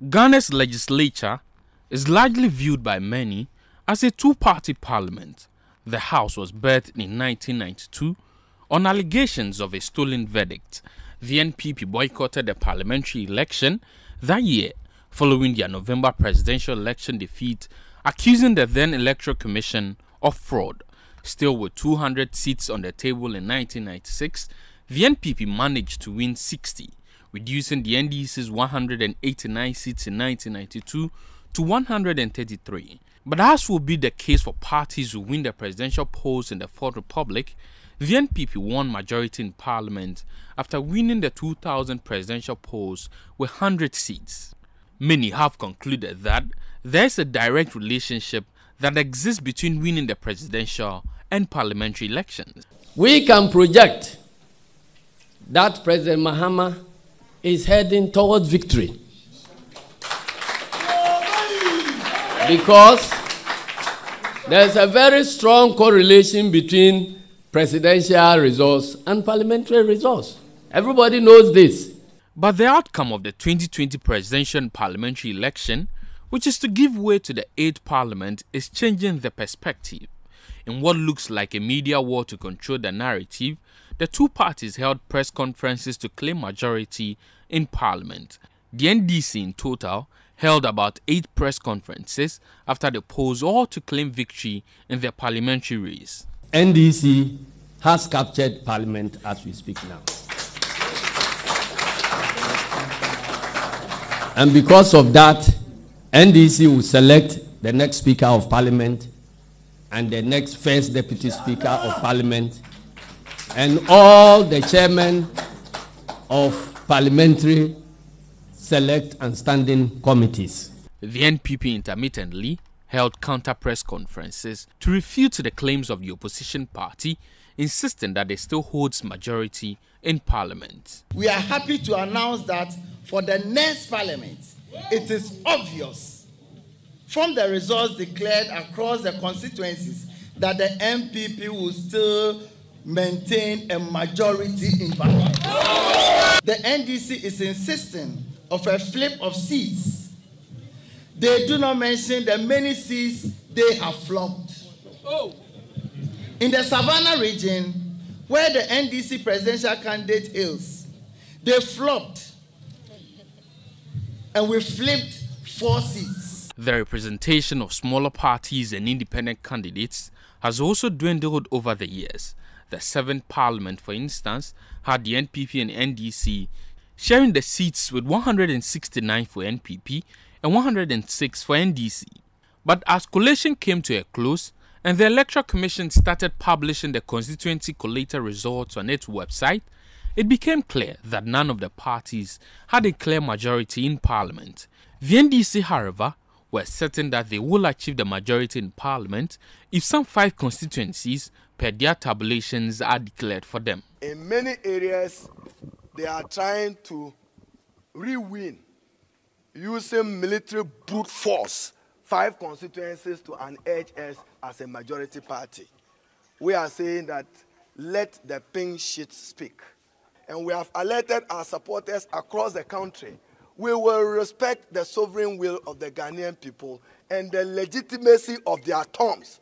Ghana's legislature is largely viewed by many as a two-party parliament. The House was birthed in 1992 on allegations of a stolen verdict. The NPP boycotted the parliamentary election that year following their November presidential election defeat, accusing the then Electoral Commission of fraud. Still, with 200 seats on the table in 1996, the NPP managed to win 60, reducing the NDC's 189 seats in 1992 to 133. But as will be the case for parties who win the presidential polls in the Fourth Republic, the NPP won majority in parliament after winning the 2000 presidential polls with 100 seats. Many have concluded that there is a direct relationship that exists between winning the presidential and parliamentary elections. We can project that President Mahama is heading towards victory because there's a very strong correlation between presidential results and parliamentary results. Everybody knows this. But the outcome of the 2020 presidential and parliamentary election, which is to give way to the 8th parliament, is changing the perspective. In what looks like a media war to control the narrative, the two parties held press conferences to claim majority in parliament. The NDC in total held about 8 press conferences after the polls, all to claim victory in the parliamentary race. NDC has captured parliament as we speak now. And because of that, NDC will select the next Speaker of Parliament and the next First Deputy Speaker of Parliament and all the chairmen of parliamentary select and standing committees. The NPP intermittently held counter-press conferences to refute the claims of the opposition party, insisting that it still holds majority in parliament. We are happy to announce that for the next parliament, it is obvious from the results declared across the constituencies that the NPP will still maintain a majority in parliament. The NDC is insisting of a flip of seats. They do not mention the many seats they have flopped. In the Savannah region, where the NDC presidential candidate hails, they flopped and we flipped 4 seats. The representation of smaller parties and independent candidates has also dwindled over the years. The 7th Parliament, for instance, had the NPP and NDC sharing the seats with 169 for NPP and 106 for NDC. But as collation came to a close and the Electoral Commission started publishing the constituency collator results on its website, it became clear that none of the parties had a clear majority in Parliament. The NDC, however, were certain that they will achieve the majority in Parliament if some 5 constituencies per their tabulations are declared for them. In many areas, they are trying to re-win using military brute force 5 constituencies to unearth us as a majority party. We are saying that let the pink sheet speak. And we have alerted our supporters across the country. We will respect the sovereign will of the Ghanaian people and the legitimacy of their terms,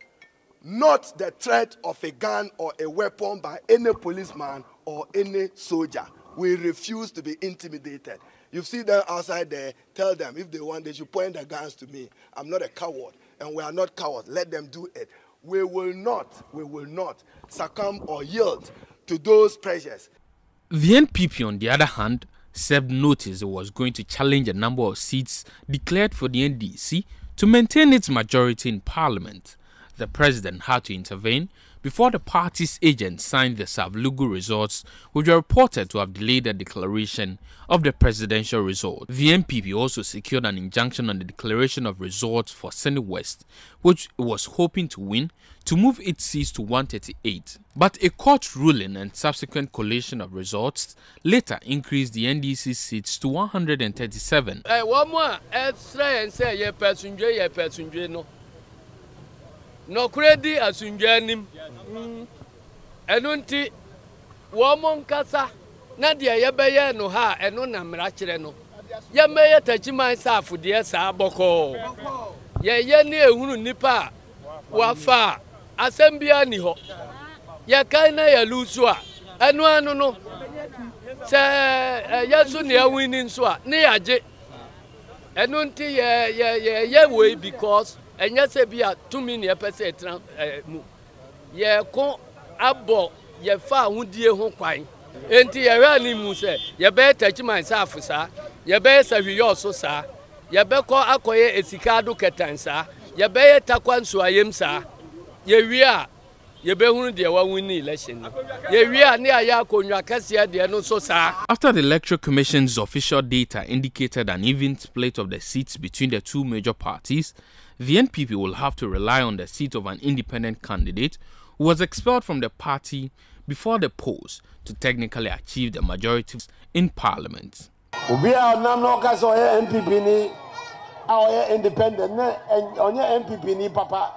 not the threat of a gun or a weapon by any policeman or any soldier. We refuse to be intimidated. You see them outside there, tell them if they want, they should point their guns to me. I'm not a coward, and we are not cowards. Let them do it. We will not succumb or yield to those pressures. The NPP, on the other hand, served notice it was going to challenge a number of seats declared for the NDC to maintain its majority in Parliament. The president had to intervene before the party's agents signed the Savlugu results, which were reported to have delayed the declaration of the presidential result. The NPP also secured an injunction on the declaration of results for Senate West, which it was hoping to win to move its seats to 138. But a court ruling and subsequent collation of results later increased the NDC seats to 137. No credit as unjanim. Enunti, woman kasa, Nadia Yabaya no ha, and no namracheno. ye meye tachiman sa afudie sa boko ye ni ehunu nipa wafa asembia ni ho ye kan na ye lusu a anu no se yesu ne awini nso a ne yaje enu nti ye we because enye se bia 2 million pese tran mu ye ko abo ye fa ahudie ho kwan enti ye hwa ni mu se ye be tachiman sa afusa ye be sa hwiyo so sa ye be ko akoye esika do ketansa ye be ye takwa nso ayem sa ye wi a ye be hunu de wa win election ye wi a ne aya akonwa kase de no so sa. After the Electoral Commission's official data indicated an even split of the seats between the two major parties, the NPP will have to rely on the seat of an independent candidate who was expelled from the party before the polls to technically achieve the majority in parliament. Ubia namno kaso NPP ni a independent ne onye NPP ni papa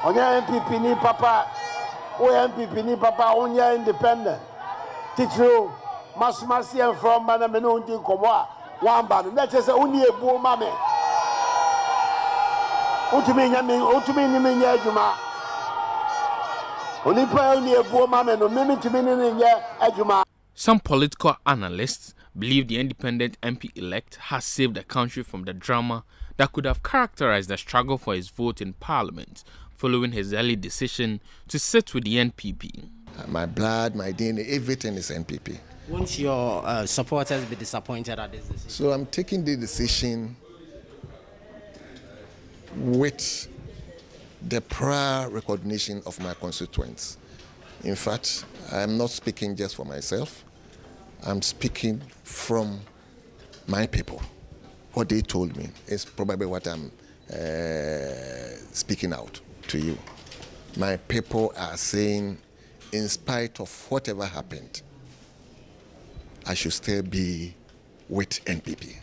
onye NPP ni papa o NPP ni papa onye independent titru masumasi en from bana me no ndi komo a wamba no na chese uni ebu ma me utumi ni me nya adwuma onipa uni ebu ma me no me tumi ni nya adwuma. Some political analysts believe the independent MP-elect has saved the country from the drama that could have characterized the struggle for his vote in parliament following his early decision to sit with the NPP. My blood, my DNA, everything is NPP. Won't your supporters be disappointed at this decision? So I'm taking the decision with the prior recognition of my constituents. In fact, I'm not speaking just for myself. I'm speaking from my people. What they told me is probably what I'm speaking out to you. My people are saying, in spite of whatever happened, I should still be with NPP.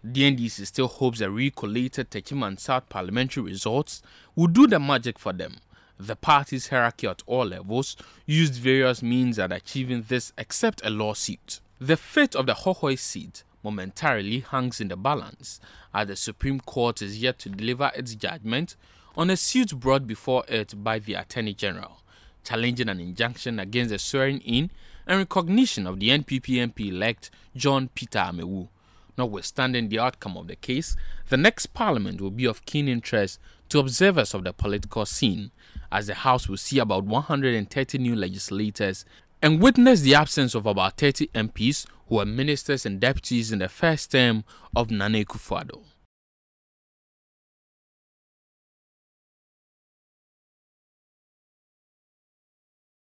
The NDC still hopes the recollated Techiman South parliamentary results will do the magic for them. The party's hierarchy at all levels used various means at achieving this except a lawsuit. The fate of the Hohoi seat momentarily hangs in the balance as the Supreme Court is yet to deliver its judgment on a suit brought before it by the Attorney General, challenging an injunction against the swearing-in and recognition of the NPP MP-elect John Peter Amewu. Notwithstanding the outcome of the case, the next parliament will be of keen interest to observers of the political scene, as the House will see about 130 new legislators and witness the absence of about 30 MPs who were ministers and deputies in the first term of Nana Akufo-Addo.